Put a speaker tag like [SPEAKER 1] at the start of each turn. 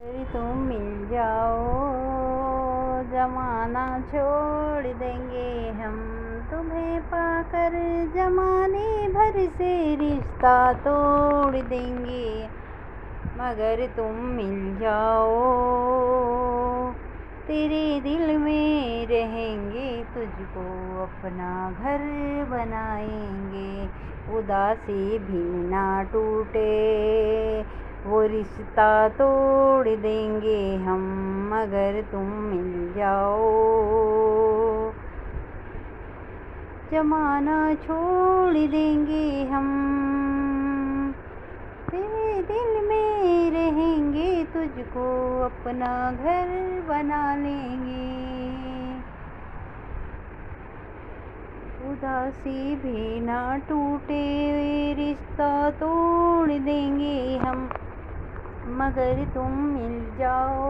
[SPEAKER 1] फिर तुम मिल जाओ, जमाना छोड़ देंगे हम। तुम्हें पाकर जमाने भर से रिश्ता तोड़ देंगे। मगर तुम मिल जाओ, तेरे दिल में रहेंगे, तुझको अपना घर बनाएंगे। उदासी भी ना टूटे, वो रिश्ता तोड़ देंगे हम। मगर तुम मिल जाओ, जमाना छोड़ देंगे हम। तेरे दिल में रहेंगे, तुझको अपना घर बना लेंगे। उदासी भी ना टूटे, रिश्ता तोड़ देंगे हम। मगर तुम मिल जाओ।